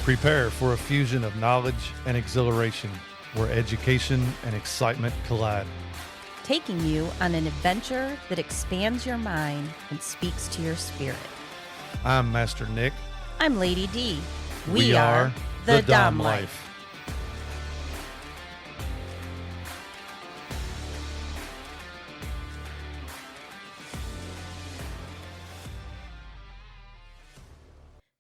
Prepare for a fusion of knowledge and exhilaration where education and excitement collide. Taking you on an adventure that expands your mind and speaks to your spirit. I'm Master Nick. I'm Lady Dee. We are the Dom Life.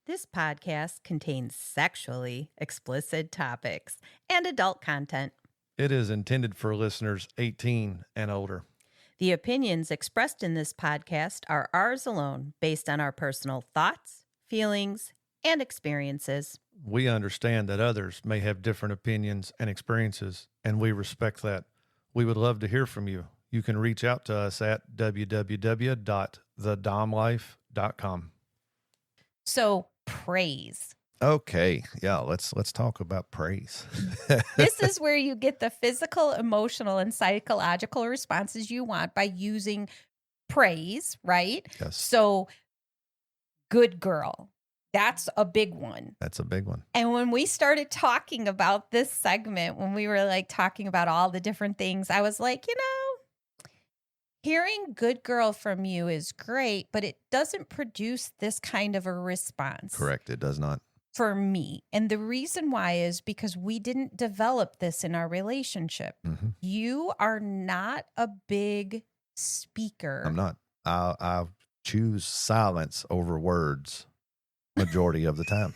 This podcast contains sexually explicit topics and adult content. It is intended for listeners 18 and older. The opinions expressed in this podcast are ours alone, based on our personal thoughts, feelings, and experiences. We understand that others may have different opinions and experiences, and we respect that. We would love to hear from you. You can reach out to us at www.thedomlife.com. So, praise. Okay, yeah, let's talk about praise. This is where you get the physical, emotional, and psychological responses you want by using praise, right? Yes. So, good girl. That's a big one. That's a big one. And when we started talking about this segment, when we were like talking about all the different things, I was like, hearing good girl from you is great, but it doesn't produce this kind of a response. Correct, it does not. For me. And the reason why is because we didn't develop this in our relationship. Mm-hmm. You are not a big speaker. I'm not. I choose silence over words majority of the time.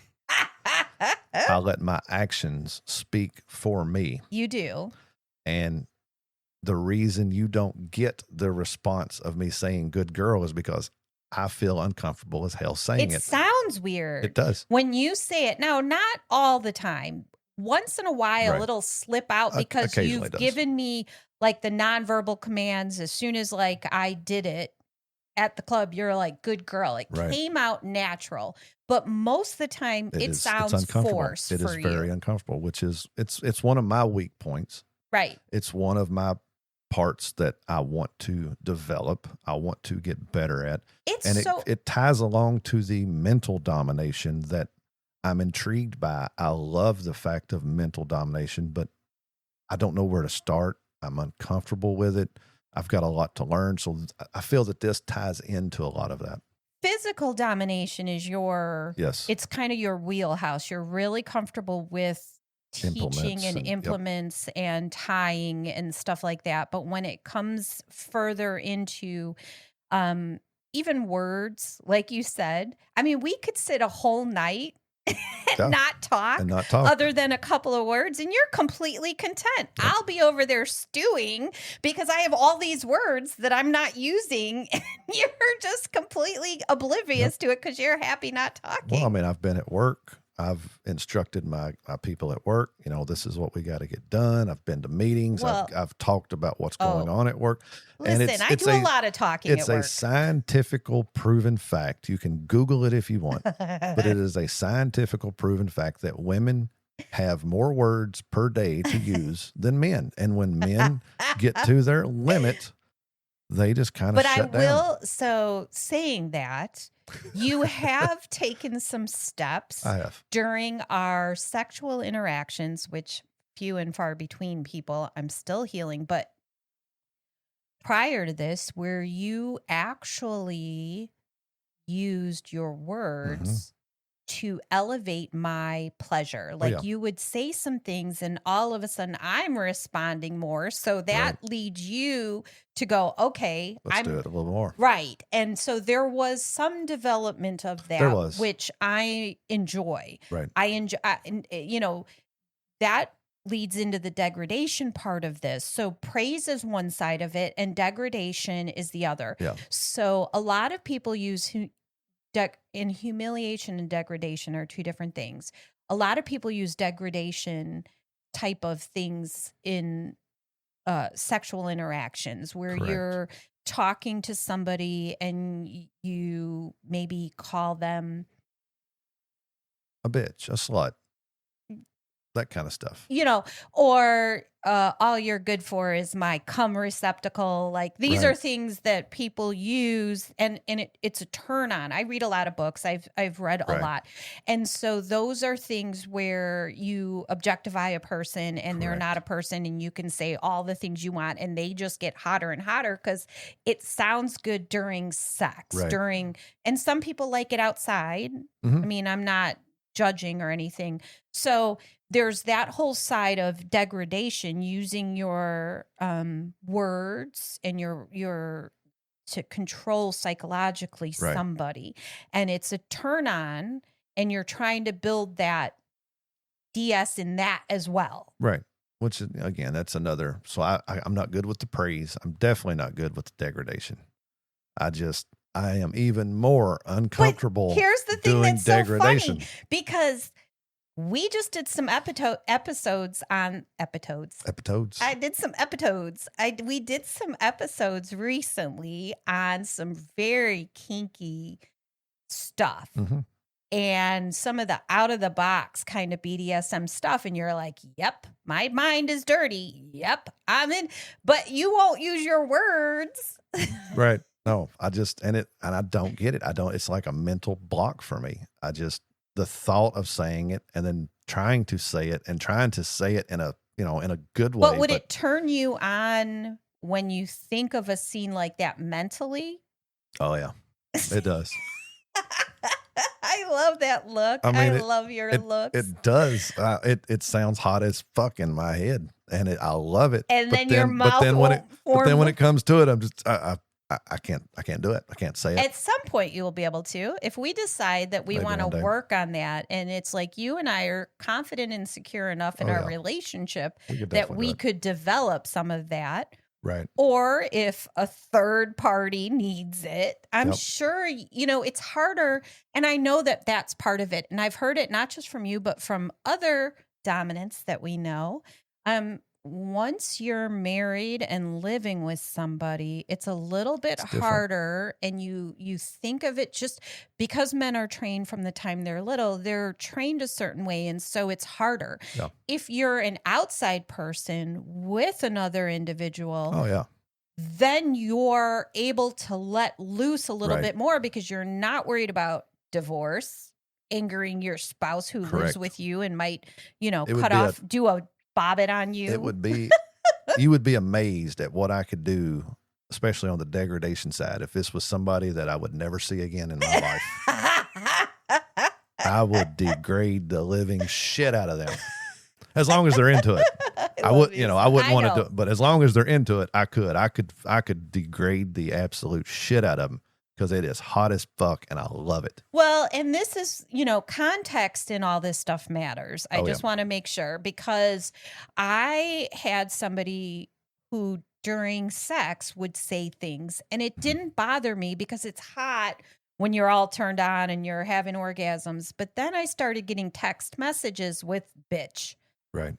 I let my actions speak for me. You do. And the reason you don't get the response of me saying good girl is because I feel uncomfortable as hell saying it. It sounds weird. It does. When you say it. Now, not all the time. Once in a while, Right. it'll slip out because Occasionally you've does. given me like the nonverbal commands. As soon as like I did it at the club, you're like, good girl. It Right. came out natural. But most of the time, it sounds it's uncomfortable. forced It for is very you. uncomfortable, which is it's one of my weak points. Right. It's one of my parts that I want to develop. I want to get better at. And it ties along to the mental domination that I'm intrigued by. I love the fact of mental domination, but I don't know where to start. I'm uncomfortable with it. I've got a lot to learn. So I feel that this ties into a lot of that. Physical domination is Yes. it's kind of your wheelhouse. You're really comfortable with teaching and implements and tying and stuff like that. But when it comes further into even words, like you said, I mean, we could sit a whole night and not talk other than a couple of words, and you're completely content. Yeah. I'll be over there stewing because I have all these words that I'm not using, and you're just completely oblivious to it because you're happy not talking. Well, I mean, I've been at work. I've instructed my people at work, this is what we got to get done. I've been to meetings. Well, I've talked about what's going on at work. Listen, and I do a lot of talking at work. It's a scientifical proven fact. You can Google it if you want, but it is a scientifical proven fact that women have more words per day to use than men. And when men get to their limit, they just kind of shut down. So saying that, you have taken some steps I have. During our sexual interactions, which few and far between people, I'm still healing. But prior to this, where you actually used your words to elevate my pleasure. Like you would say some things and all of a sudden I'm responding more. So that leads you to go, okay, let's do it a little more. Right. And so there was some development of that, which I enjoy. Right. I enjoy, that leads into the degradation part of this. So praise is one side of it and degradation is the other. Yeah. So a lot of people use in humiliation and degradation are two different things. A lot of people use degradation type of things in sexual interactions where you're talking to somebody and you maybe call them a bitch, a slut. that kind of stuff. Or all you're good for is my cum receptacle. Like these are things that people use, and it's a turn on. I read a lot of books. I've read a lot. And so those are things where you objectify a person and they're not a person, and you can say all the things you want and they just get hotter and hotter because it sounds good during sex, and some people like it outside. I mean, I'm not judging or anything. So there's that whole side of degradation, using your words and your to control psychologically somebody. And it's a turn on, and you're trying to build that DS in that as well. Right. Which, again, that's another. So I'm not good with the praise. I'm definitely not good with the degradation. I am even more uncomfortable. But here's the thing that's degradation. So funny, because we just did some episodes on episodes. I did some episodes. We did some episodes recently on some very kinky stuff. And some of the out of the box kind of BDSM stuff. And you're like, yep, my mind is dirty. Yep, I'm in. But you won't use your words. Right. No, I don't get it. It's like a mental block for me. The thought of saying it and then trying to say it and trying to say it in a good way. But would it turn you on when you think of a scene like that mentally? Oh yeah, it does. I love that look. I love your looks. It does. It sounds hot as fuck in my head, and I love it. And then your mouth. But then when it comes to it, I'm just I can't do it. I can't say it. At some point you will be able to, if we decide that we want to work on that. And it's like you and I are confident and secure enough in our relationship that we could develop some of that. Right. Or if a third party needs it, I'm sure, it's harder. And I know that that's part of it. And I've heard it not just from you, but from other dominants that we know. Once you're married and living with somebody, it's a little bit harder. And you think of it just because men are trained from the time they're little, they're trained a certain way. And so it's harder. Yeah. If you're an outside person with another individual, then you're able to let loose a little bit more because you're not worried about divorce, angering your spouse who lives with you and might, do a bob it on you. It would be, you would be amazed at what I could do, especially on the degradation side. If this was somebody that I would never see again in my life, I would degrade the living shit out of them. As long as they're into it. I wouldn't want to do it, but as long as they're into it, I could degrade the absolute shit out of them. Because it is hot as fuck and I love it. Well, and this is, context in all this stuff matters. I just want to make sure, because I had somebody who during sex would say things and it didn't bother me because it's hot when you're all turned on and you're having orgasms. But then I started getting text messages with bitch. Right.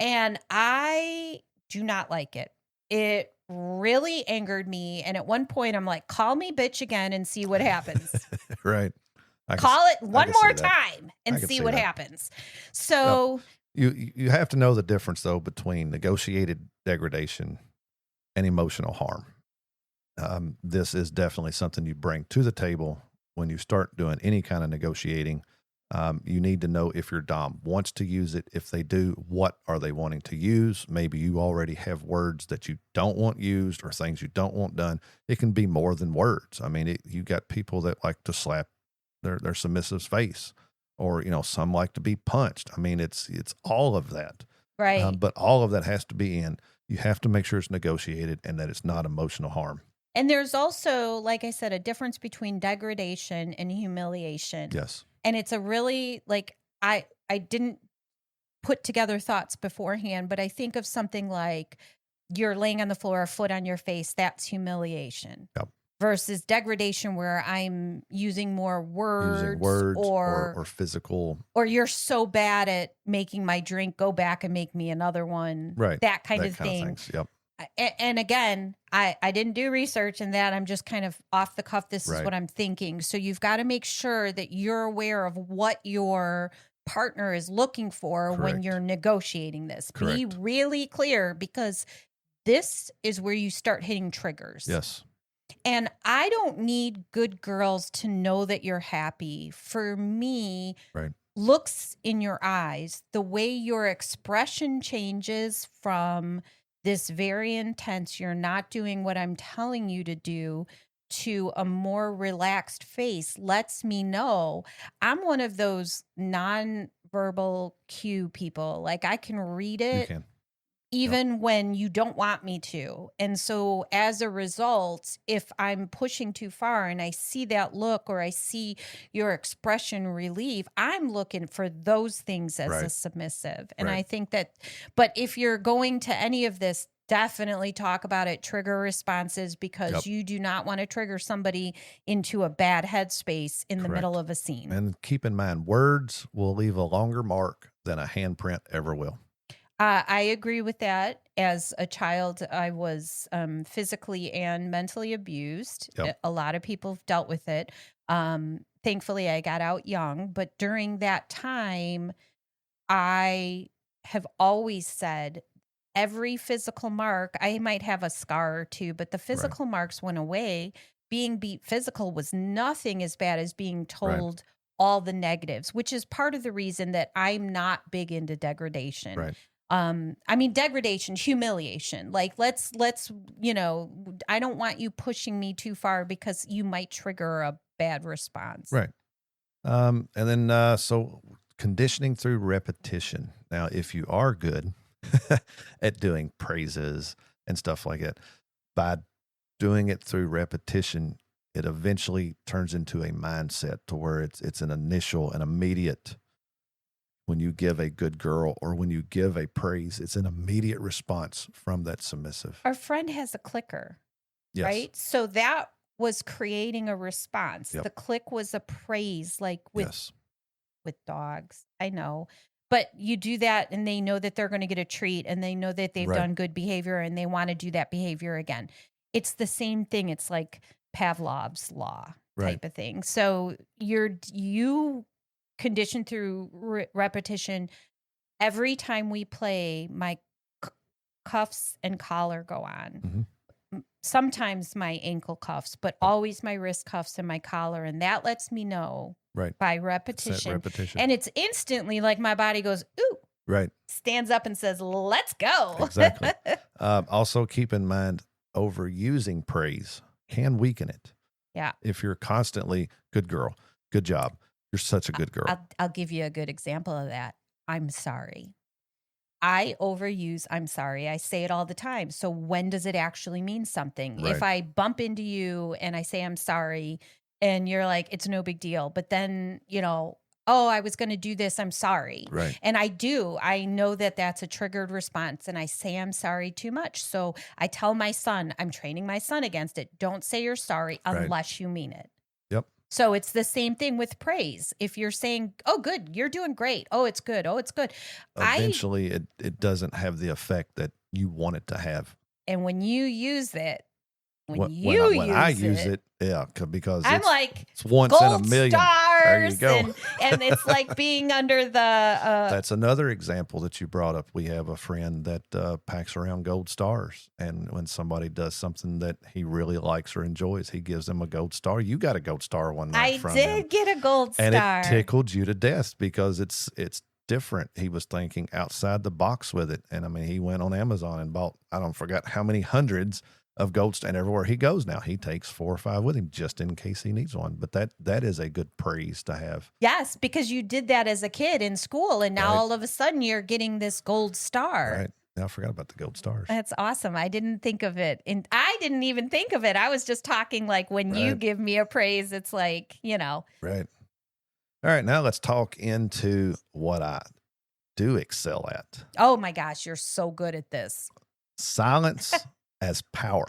And I do not like it. It really angered me. And at one point I'm like, call me bitch again and see what happens. Right. Call it one more time and see what happens. So you have to know the difference though between negotiated degradation and emotional harm. This is definitely something you bring to the table when you start doing any kind of negotiating. You need to know if your dom wants to use it. If they do, what are they wanting to use? Maybe you already have words that you don't want used or things you don't want done. It can be more than words. I mean, you got people that like to slap their submissive's face, or, some like to be punched. I mean, it's all of that. Right. But all of that has to be in. You have to make sure it's negotiated and that it's not emotional harm. And there's also, like I said, a difference between degradation and humiliation. Yes. And it's a really, I didn't put together thoughts beforehand, but I think of something like you're laying on the floor, a foot on your face, that's humiliation. Yep. Versus degradation, where I'm using more words, or physical. Or you're so bad at making my drink, go back and make me another one. Right. That kind of thing. Yep. And again, I didn't do research in that. I'm just kind of off the cuff. This is what I'm thinking. So you've got to make sure that you're aware of what your partner is looking for when Correct. you're negotiating this. Be Correct. really clear, because this is where you start hitting triggers. Yes. And I don't need good girls to know that you're happy. For me, Right. looks in your eyes, the way your expression changes from this very intense, you're not doing what I'm telling you to do, to a more relaxed face lets me know I'm one of those non-verbal cue people. Like, I can read You it can. even when you don't want me to. And so as a result, if I'm pushing too far and I see that look, or I see your expression relieve, I'm looking for those things as a Right. submissive. And Right. I think that, but if you're going to any of this, definitely talk about it, trigger responses, because Yep. you do not want to trigger somebody into a bad headspace in the Correct. middle of a scene. And keep in mind, words will leave a longer mark than a handprint ever will. I agree with that. As a child, I was physically and mentally abused. Yep. A lot of people have dealt with it. Thankfully, I got out young. But during that time, I have always said every physical mark, I might have a scar or two, but the physical marks went away. Being beat physical was nothing as bad as being told all the negatives, which is part of the reason that I'm not big into degradation. Right. I mean, degradation, humiliation. Like, let's, I don't want you pushing me too far, because you might trigger a bad response. Right. And then, so conditioning through repetition. Now, if you are good at doing praises and stuff like that, by doing it through repetition, it eventually turns into a mindset to where it's an initial and immediate. When you give a good girl or when you give a praise, it's an immediate response from that submissive. Our friend has a clicker, Yes. right? So that was creating a response. Yep. The click was a praise, like with Yes. with dogs. I know. But you do that and they know that they're going to get a treat, and they know that they've Right. done good behavior and they want to do that behavior again. It's the same thing. It's like Pavlov's law type of thing. So you condition through repetition. Every time we play, my cuffs and collar go on. Mhm. Sometimes my ankle cuffs, but always my wrist cuffs and my collar. And that lets me know by It's that repetition. repetition. And it's instantly like my body goes, ooh, Right. stands up and says, let's go. Exactly. Also keep in mind, overusing praise can weaken it. Yeah. If you're constantly, good girl, good job, you're such a good girl. I'll give you a good example of that. I'm sorry. I overuse I'm sorry. I say it all the time. So when does it actually mean something? Right. If I bump into you and I say I'm sorry and you're like, it's no big deal, but then, oh, I was going to do this, I'm sorry. Right. And I know that that's a triggered response, and I say I'm sorry too much. So I tell my son, I'm training my son against it. Don't say you're sorry unless you mean it. Yep. So it's the same thing with praise. If you're saying, oh, good, you're doing great. Oh, it's good. Oh, it's good. Eventually, it doesn't have the effect that you want it to have. And when you use it, when I use it, because I'm like, it's once in a million. Stars, there you go. and it's like being under the. That's another example that you brought up. We have a friend that packs around gold stars, and when somebody does something that he really likes or enjoys, he gives them a gold star. You got a gold star one night from him. I did get a gold star, and it tickled you to death because it's different. He was thinking outside the box with it, and I mean, he went on Amazon and bought forgot how many hundreds of gold stars. And everywhere he goes now, he takes 4 or 5 with him just in case he needs one. But that is a good praise to have. Yes, because you did that as a kid in school, and now all of a sudden you're getting this gold star. Right. Now I forgot about the gold stars. That's awesome. I didn't think of it. And I didn't even think of it. I was just talking like when you give me a praise, it's like, Right. All right. Now let's talk into what I do excel at. Oh my gosh, you're so good at this. Silence as power.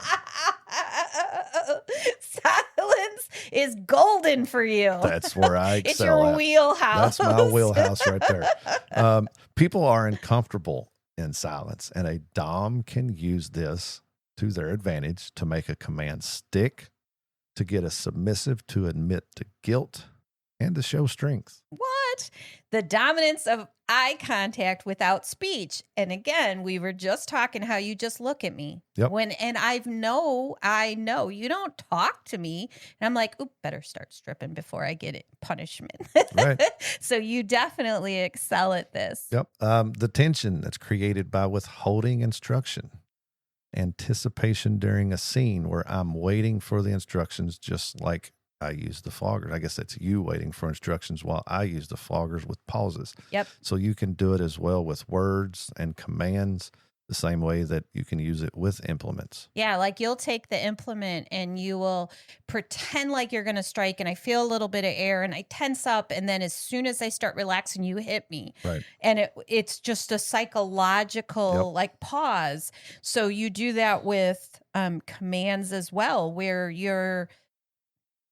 Silence is golden for you. That's where I excel. It's your wheelhouse. That's my wheelhouse right there. People are uncomfortable in silence, and a Dom can use this to their advantage to make a command stick, to get a submissive to admit to guilt, and to show strength. What? the dominance of eye contact without speech. And again, we were just talking how you just look at me. Yep. And I know you don't talk to me. And I'm like, oop, better start stripping before I get it punishment. Right. So you definitely excel at this. Yep. The tension that's created by withholding instruction, anticipation during a scene where I'm waiting for the instructions, just like I use the floggers. I guess that's you waiting for instructions while I use the floggers with pauses. Yep. So you can do it as well with words and commands, the same way that you can use it with implements. Yeah, like you'll take the implement and you will pretend like you're going to strike, and I feel a little bit of air and I tense up, and then as soon as I start relaxing, you hit me. Right. And it's just a psychological like pause. So you do that with commands as well, where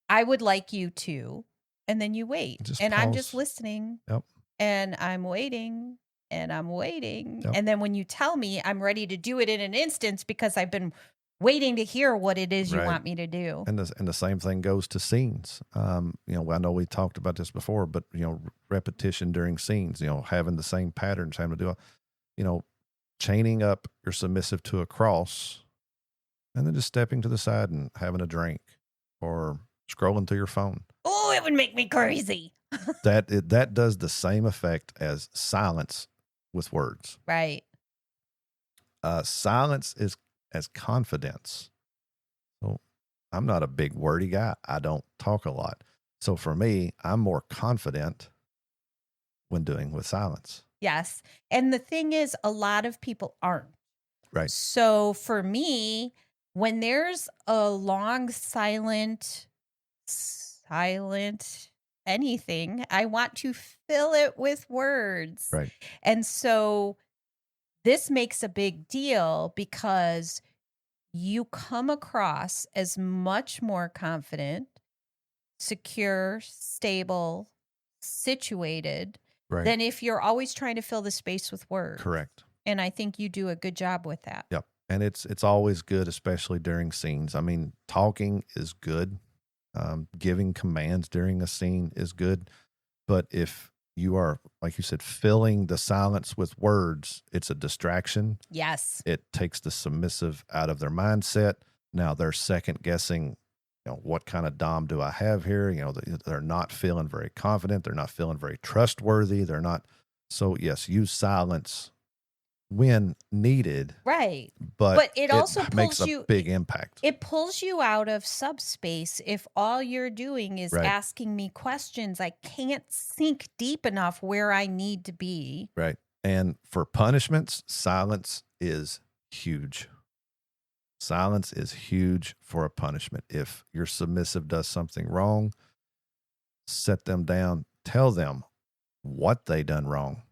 I would like you to, and then you wait. Just and pause. I'm just listening. Yep. And I'm waiting. And I'm waiting. Yep. And then when you tell me, I'm ready to do it in an instance because I've been waiting to hear what it is you want me to do. And the same thing goes to scenes. I know we talked about this before, but repetition during scenes, having the same patterns, having to do, chaining up your submissive to a cross, and then just stepping to the side and having a drink or scrolling through your phone. Oh, it would make me crazy. That does the same effect as silence with words. Right. Silence is as confidence. So I'm not a big wordy guy. I don't talk a lot. So for me, I'm more confident when doing with silence. Yes. And the thing is, a lot of people aren't. Right. So for me, when there's a long silent anything, I want to fill it with words. Right. And so this makes a big deal because you come across as much more confident, secure, stable, situated than if you're always trying to fill the space with words. Correct. And I think you do a good job with that. Yep. And it's always good, especially during scenes. I mean, talking is good. Giving commands during a scene is good. But if you are, like you said, filling the silence with words, it's a distraction. Yes. It takes the submissive out of their mindset. Now they're second guessing, what kind of dom do I have here? They're not feeling very confident. They're not feeling very trustworthy. They're not. So yes, use silence when needed. Right. But it also makes pulls a big impact. It pulls you out of subspace if all you're doing is asking me questions. I can't sink deep enough where I need to be. Right. And for punishments, silence is huge. Silence is huge for a punishment. If your submissive does something wrong, set them down, tell them what they done wrong.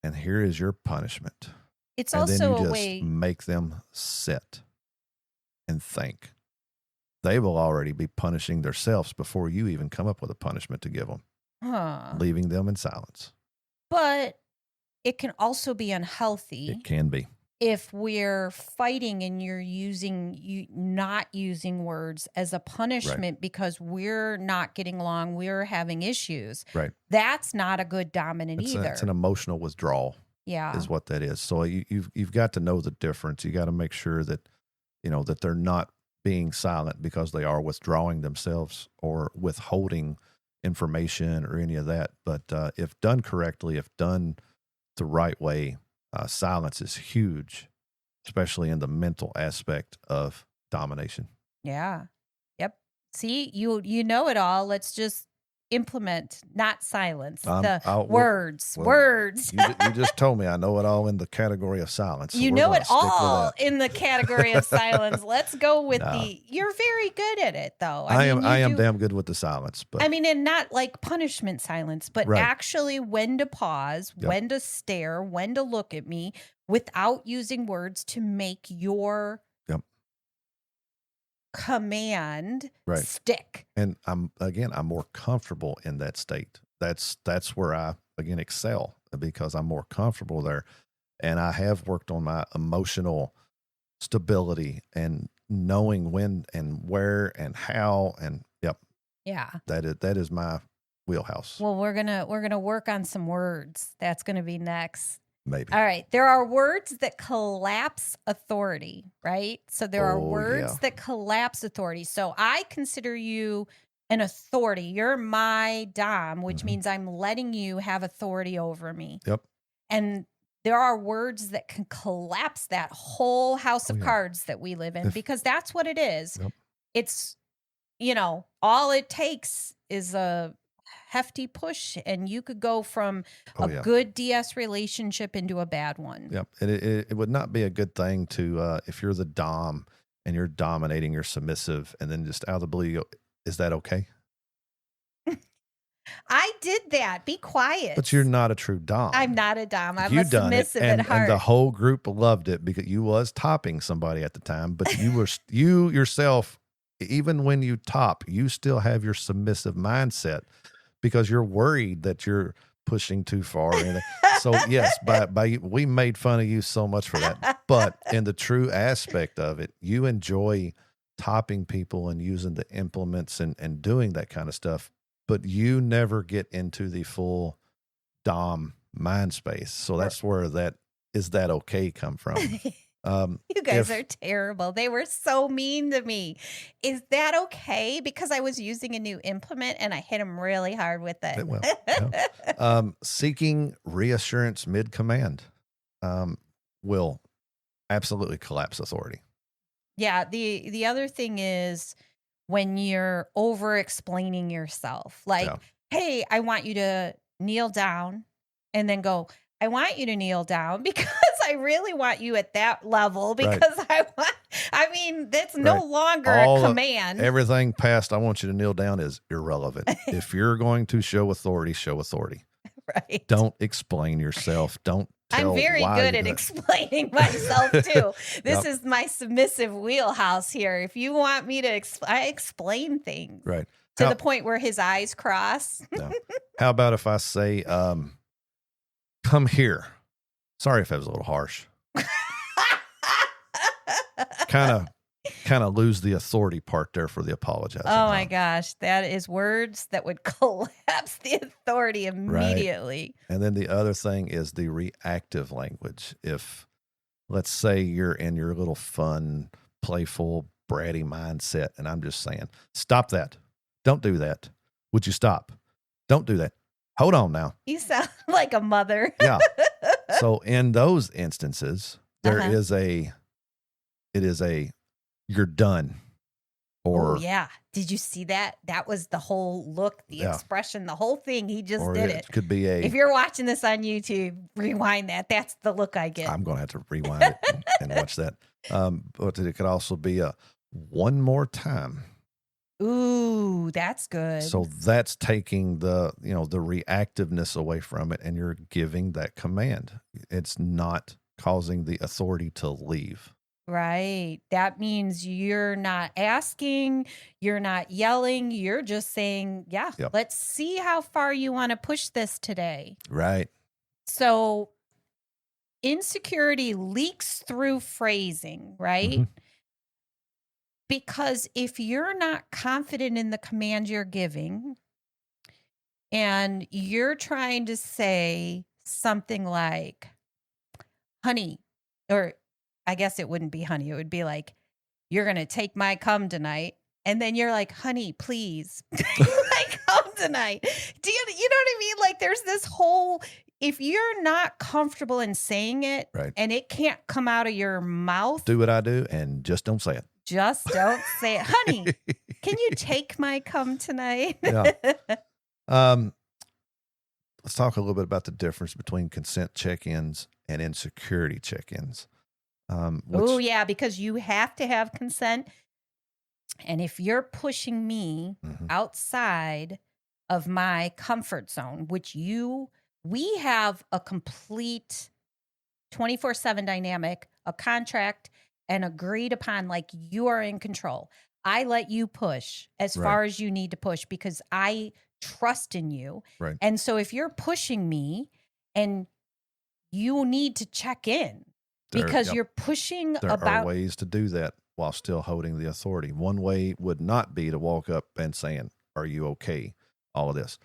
And here is your punishment. It's and also then you a just way make them sit and think. They will already be punishing themselves before you even come up with a punishment to give them, leaving them in silence. But it can also be unhealthy. It can be. If we're fighting and you're not using words as a punishment because we're not getting along, we're having issues. Right. That's not a good dominant either. It's an emotional withdrawal. Yeah. Is what that is. So you've got to know the difference. You got to make sure that, that they're not being silent because they are withdrawing themselves or withholding information or any of that. But if done correctly, if done the right way, silence is huge, especially in the mental aspect of domination. Yeah. Yep. See, you know it all. Let's just implement, not silence. Words. You just told me I know it all in the category of silence. So you know it all in the category of silence. Let's go with you're very good at it though. I am damn good with the silence. But and not like punishment silence, but actually when to pause, when to stare, when to look at me without using words to make your command stick. And I'm more comfortable in that state. That's where I excel, because I'm more comfortable there. And I have worked on my emotional stability and knowing when and where and how, and that is my wheelhouse. Well, we're gonna work on some words. That's gonna be next. Maybe. All right. There are words that collapse authority, right? So there are words that collapse authority. So I consider you an authority. You're my dom, which means I'm letting you have authority over me. Yep. And there are words that can collapse that whole house of cards that we live in, because that's what it is. Yep. It's, all it takes is a hefty push, and you could go from a good DS relationship into a bad one. Yep. It would not be a good thing to, if you're the dom and you're dominating, you're submissive, and then just out of the blue, you go, is that okay? I did that. Be quiet. But you're not a true dom. I'm not a dom. I'm a submissive at heart. And the whole group loved it because you was topping somebody at the time, but you yourself, even when you top, you still have your submissive mindset because you're worried that you're pushing too far. So yes, we made fun of you so much for that. But in the true aspect of it, you enjoy topping people and using the implements and doing that kind of stuff, but you never get into the full dom mind space. So that's where that "is that okay" come from. You guys are terrible. They were so mean to me. Is that okay? Because I was using a new implement and I hit them really hard with it. Seeking reassurance mid-command will absolutely collapse authority. Yeah. The other thing is when you're over-explaining yourself. Like, hey, I want you to kneel down, and then go, I want you to kneel down because I really want you at that level, because that's no longer a command. Everything past "I want you to kneel down" is irrelevant. If you're going to show authority, show authority. Right. Don't explain yourself. Don't tell I'm very good at explaining myself too. This is my submissive wheelhouse here. If you want me to I explain things. Right. To the point where his eyes cross. No. How about if I say, come here? Sorry if that was a little harsh. Kind of lose the authority part there for the apologizing. Oh my gosh. That is words that would collapse the authority immediately. Right. And then the other thing is the reactive language. If, let's say, you're in your little fun, playful, bratty mindset, and I'm just saying, stop that. Don't do that. Would you stop? Don't do that. Hold on now. You sound like a mother. Yeah. So in those instances, it is a, you're done. Or did you see that? That was the whole look, the expression, the whole thing. He just did it. Could be if you're watching this on YouTube, rewind that. That's the look I get. I'm going to have to rewind it and watch that. But it could also be a "one more time." Ooh, that's good. So that's taking the reactiveness away from it, and you're giving that command. It's not causing the authority to leave. Right. That means you're not asking, you're not yelling, you're just saying, let's see how far you want to push this today. Right. So insecurity leaks through phrasing, right? Mm-hmm. Because if you're not confident in the command you're giving, and you're trying to say something like, honey, or I guess it wouldn't be honey. It would be like, you're going to take my cum tonight. And then you're like, honey, please take my cum tonight. Do you know what I mean? Like there's this whole, if you're not comfortable in saying it and it can't come out of your mouth. Do what I do and just don't say it. Just don't say it. Honey, can you take my cum tonight? Yeah. Let's talk a little bit about the difference between consent check-ins and insecurity check-ins. Because you have to have consent. And if you're pushing me outside of my comfort zone, which we have a complete 24/7 dynamic, a contract, and agreed upon, like you are in control. I let you push as far as you need to push because I trust in you. Right. And so if you're pushing me and you need to check in, because you're pushing there are ways to do that while still holding the authority. One way would not be to walk up and saying, are you okay? All of this.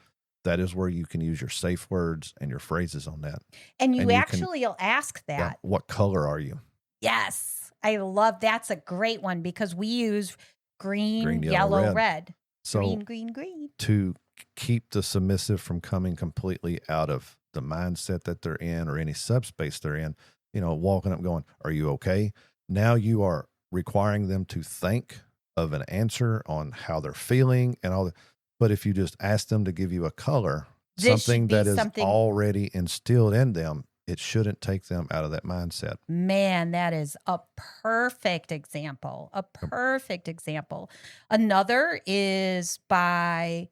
that is where you can use your safe words and your phrases on that. And you actually will ask that. Yeah, what color are you? Yes. I love that's a great one because we use green, yellow, red. So green. To keep the submissive from coming completely out of the mindset that they're in or any subspace they're in, walking up going, are you okay? Now you are requiring them to think of an answer on how they're feeling and all that. But if you just ask them to give you a color, something that is already instilled in them, it shouldn't take them out of that mindset. Man, that is a perfect example. Another is I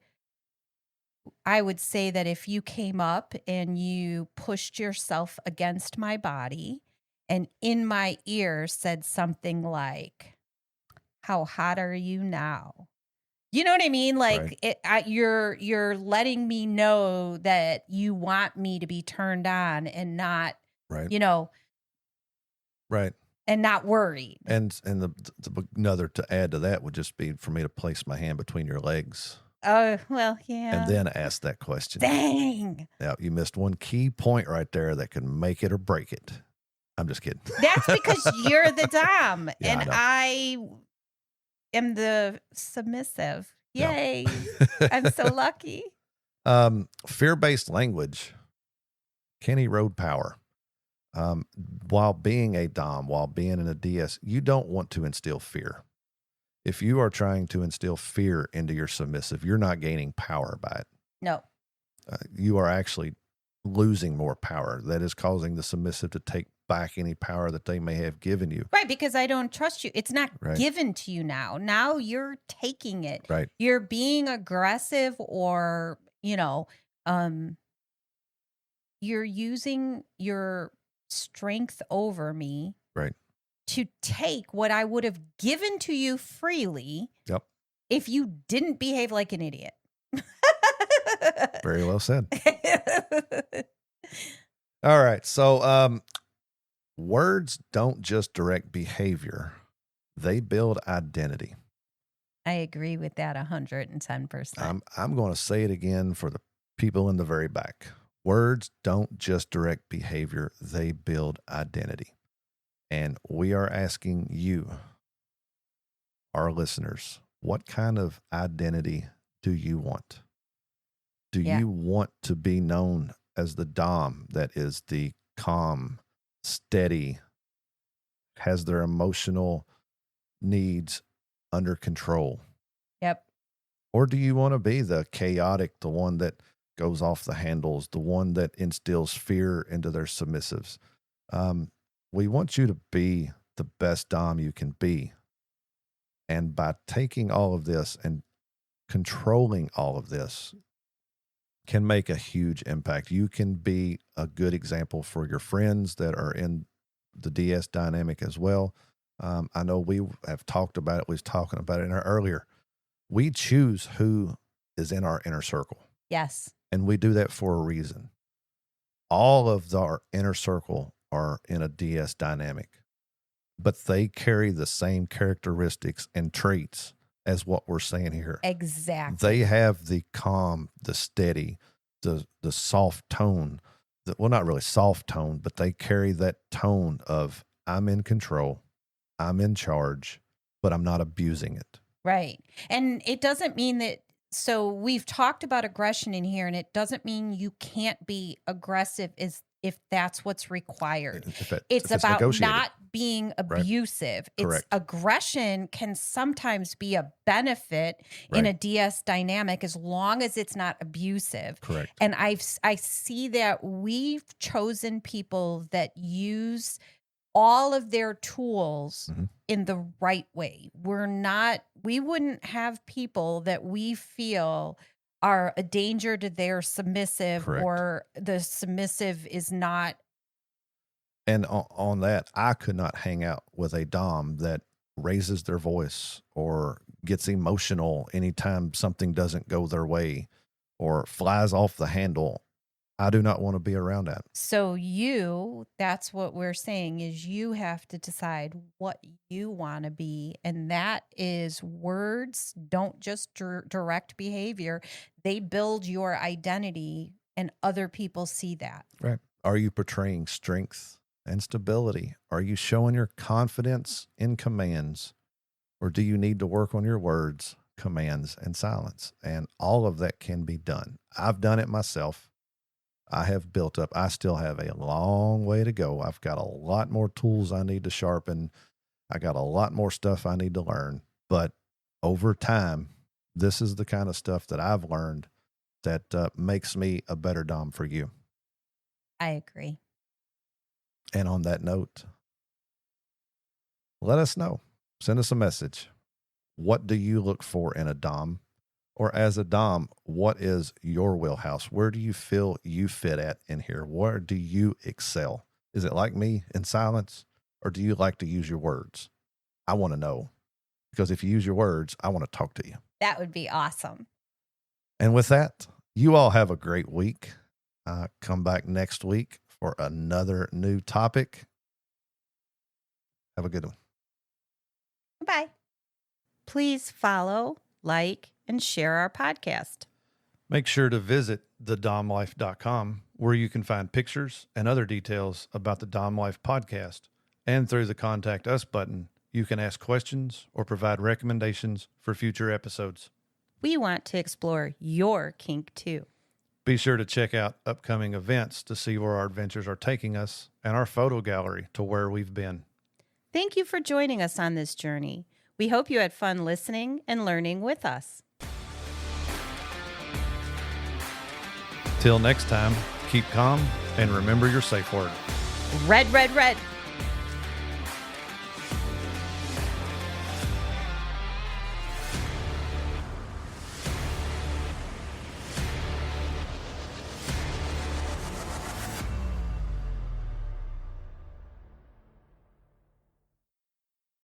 would say that if you came up and you pushed yourself against my body and in my ear said something like, how hot are you now? You know what I mean? Like right. You're letting me know that you want me to be turned on and not, right. Right. And not worried. And another to add to that would just be for me to place my hand between your legs. Oh, well, yeah. And then ask that question. Dang. Now, you missed one key point right there that could make it or break it. I'm just kidding. That's because you're the dom and I am the submissive. Yay. Yeah. I'm so lucky. Fear-based language can erode power. While being a dom, while being in a DS, you don't want to instill fear. If you are trying to instill fear into your submissive, you're not gaining power by it. No. You are actually losing more power. That is causing the submissive to take back any power that they may have given you. Right, because I don't trust you. It's not given to you now. Now you're taking it. Right. You're being aggressive or, you're using your strength over me. Right. To take what I would have given to you freely. Yep. If you didn't behave like an idiot. Very well said. All right. So, words don't just direct behavior. They build identity. I agree with that 110%. I'm going to say it again for the people in the very back. Words don't just direct behavior. They build identity. And we are asking you, our listeners, what kind of identity do you want? Do you want to be known as the dom that is the calm, steady, has their emotional needs under control? Yep. Or do you want to be the chaotic, the one that goes off the handles, the one that instills fear into their submissives? We want you to be the best dom you can be. And by taking all of this and controlling all of this can make a huge impact. You can be a good example for your friends that are in the DS dynamic as well. I know we have talked about it. We was talking about it in our earlier. We choose who is in our inner circle. Yes. And we do that for a reason. All of our inner circle are in a DS dynamic, but they carry the same characteristics and traits as what we're saying here. Exactly. They have the calm, the steady, the soft tone. Not really soft tone, but they carry that tone of I'm in control, I'm in charge, but I'm not abusing it. Right. And it doesn't mean that. So we've talked about aggression in here, and it doesn't mean you can't be aggressive if that's what's required. It's about not being abusive. Right. Correct. Aggression can sometimes be a benefit in a DS dynamic as long as it's not abusive. Correct. And I see that we've chosen people that use all of their tools in the right way. We wouldn't have people that we feel are a danger to their submissive. Correct. Or the submissive is not. And on that, I could not hang out with a dom that raises their voice or gets emotional anytime something doesn't go their way or flies off the handle. I do not want to be around that. So that's what we're saying, is you have to decide what you want to be. And that is, words don't just direct behavior. They build your identity, and other people see that. Right. Are you portraying strength and stability? Are you showing your confidence in commands? Or do you need to work on your words, commands, and silence? And all of that can be done. I've done it myself. I have built up. I still have a long way to go. I've got a lot more tools I need to sharpen. I got a lot more stuff I need to learn. But over time, this is the kind of stuff that I've learned that makes me a better Dom for you. I agree. And on that note, let us know. Send us a message. What do you look for in a Dom? Or as a Dom, what is your wheelhouse? Where do you feel you fit at in here? Where do you excel? Is it like me in silence? Or do you like to use your words? I want to know. Because if you use your words, I want to talk to you. That would be awesome. And with that, you all have a great week. Come back next week for another new topic. Have a good one. Bye. Please follow, like, and share our podcast. Make sure to visit thedomlife.com, where you can find pictures and other details about the Dom Life podcast. And through the Contact Us button, you can ask questions or provide recommendations for future episodes. We want to explore your kink too. Be sure to check out upcoming events to see where our adventures are taking us, and our photo gallery to where we've been. Thank you for joining us on this journey. We hope you had fun listening and learning with us. Till next time, keep calm and remember your safe word. Red, red, red.